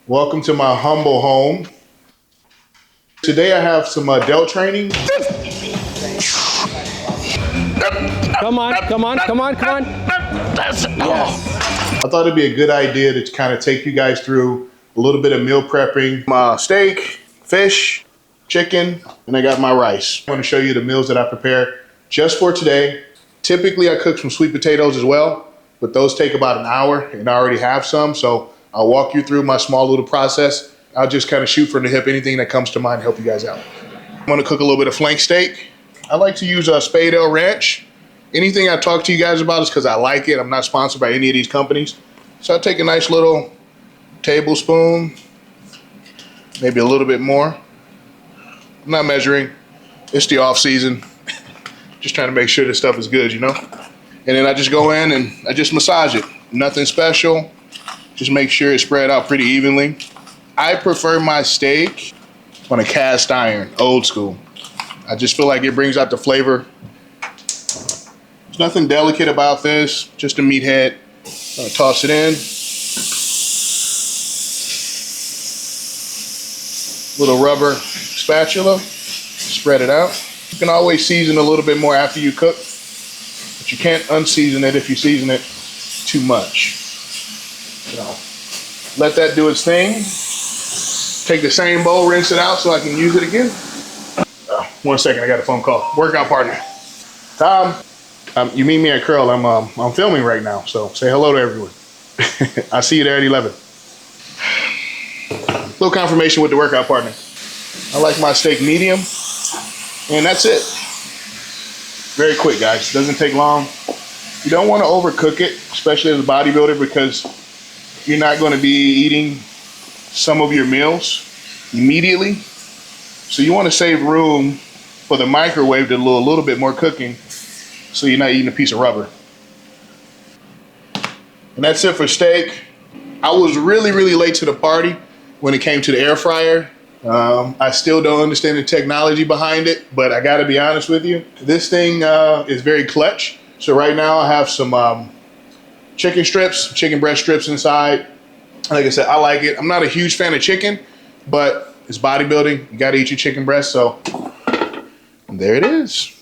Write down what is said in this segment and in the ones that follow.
Welcome to my humble home. Today I have some delt training. Come on. Yes. I thought it'd be a good idea to kind of take you guys through a little bit of meal prepping. My steak, fish, chicken, and I got my rice. I want to show you the meals that I prepare just for today. Typically I cook some sweet potatoes as well, but those take about an hour and I already have some. So I'll walk you through my small little process. I'll just kind of shoot from the hip, anything that comes to mind, help you guys out. I'm gonna cook a little bit of flank steak. I like to use a Spadale Ranch. Anything I talk to you guys about is because I like it. I'm not sponsored by any of these companies. So I'll take a nice little tablespoon, maybe a little bit more. I'm not measuring, it's the off season. Just trying to make sure this stuff is good, you know? And then I just go in and I just massage it. Nothing special, just make sure it's spread out pretty evenly. I prefer my steak on a cast iron, old school. I just feel like it brings out the flavor. There's nothing delicate about this, just a meathead. I'll toss it in. Little rubber spatula, spread it out. You can always season a little bit more after you cook, but you can't unseason it if you season it too much. So let that do its thing. Take the same bowl, rinse it out so I can use it again. 1 second, I got a phone call. Workout partner. Tom, you meet me at Curl. I'm filming right now, so say hello to everyone. I'll see you there at 11. Little confirmation with the workout partner. I like my steak medium, and that's it. Very quick, guys. Doesn't take long. You don't want to overcook it, especially as a bodybuilder, because you're not going to be eating some of your meals immediately. So you want to save room for the microwave to do a little bit more cooking so you're not eating a piece of rubber. And that's it for steak. I was really late to the party when it came to the air fryer. I still don't understand the technology behind it, but I gotta be honest with you. This thing is very clutch. So right now I have some chicken strips, chicken breast strips inside. Like I said, I like it. I'm not a huge fan of chicken, but it's bodybuilding. You gotta eat your chicken breast, so there it is.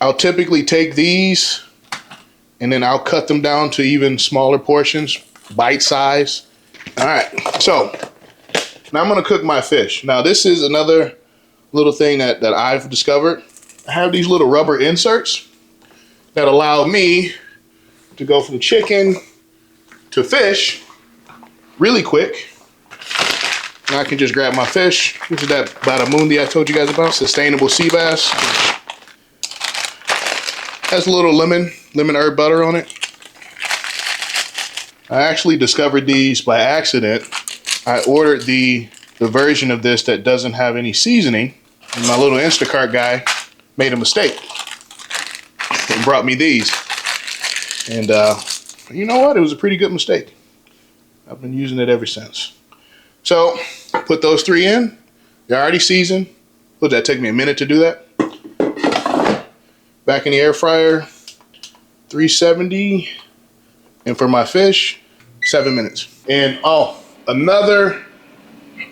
I'll typically take these and then I'll cut them down to even smaller portions, bite size. All right, so now I'm gonna cook my fish. Now this is another little thing that I've discovered. I have these little rubber inserts that allow me to go from chicken to fish really quick. Now I can just grab my fish. This is that Badamundi I told you guys about, sustainable sea bass. Has a little lemon herb butter on it. I actually discovered these by accident. I ordered the version of this that doesn't have any seasoning, and my little Instacart guy made a mistake and brought me these. And you know what? It was a pretty good mistake. I've been using it ever since. So put those three in. They're already seasoned. Would that take me a minute to do that? Back in the air fryer, 370. And for my fish, 7 minutes. And oh, another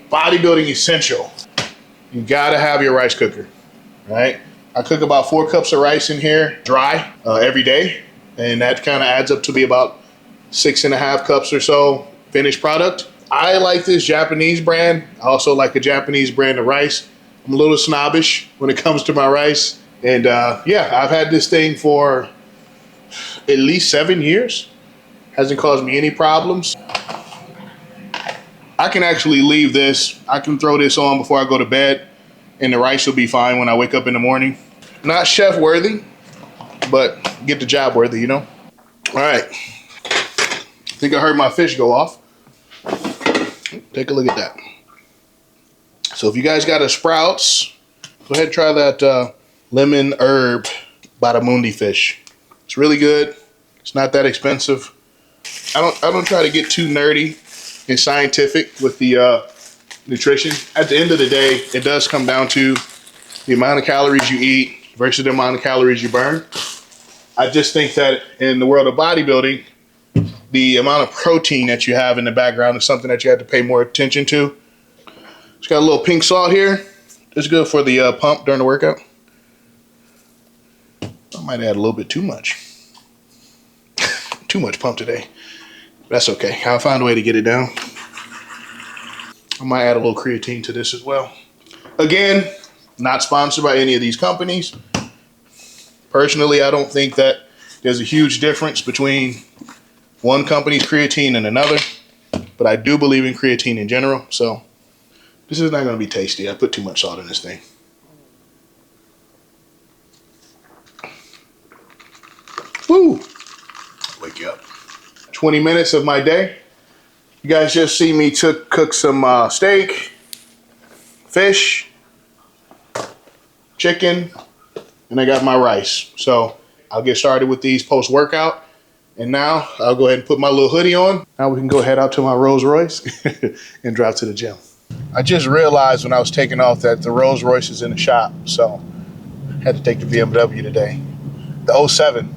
bodybuilding essential. You gotta have your rice cooker, right? I cook about 4 cups of rice in here, dry, every day. And that kind of adds up to be about 6.5 cups or so finished product. I like this Japanese brand. I also like a Japanese brand of rice. I'm a little snobbish when it comes to my rice. And yeah, I've had this thing for at least 7 years. Hasn't caused me any problems. I can actually leave this. I can throw this on before I go to bed and the rice will be fine when I wake up in the morning. Not chef worthy, but get the job worthy, you know? All right. I think I heard my fish go off. Take a look at that. So if you guys got a Sprouts, go ahead and try that lemon herb Badamundi fish. It's really good. It's not that expensive. I don't try to get too nerdy and scientific with the nutrition. At the end of the day, it does come down to the amount of calories you eat versus the amount of calories you burn. I just think that in the world of bodybuilding, the amount of protein that you have in the background is something that you have to pay more attention to. It's got a little pink salt here. It's good for the pump during the workout. I might add a little bit too much. Too much pump today. That's okay. I'll find a way to get it down. I might add a little creatine to this as well. Again, not sponsored by any of these companies. Personally, I don't think that there's a huge difference between one company's creatine and another, but I do believe in creatine in general, so this is not going to be tasty. I put too much salt in this thing. Woo! Wake you up. 20 minutes of my day. You guys just see me cook some steak, fish, chicken, and I got my rice. So I'll get started with these post-workout. And now I'll go ahead and put my little hoodie on. Now we can go head out to my Rolls Royce and drive to the gym. I just realized when I was taking off that the Rolls Royce is in the shop. So I had to take the BMW today. The '07.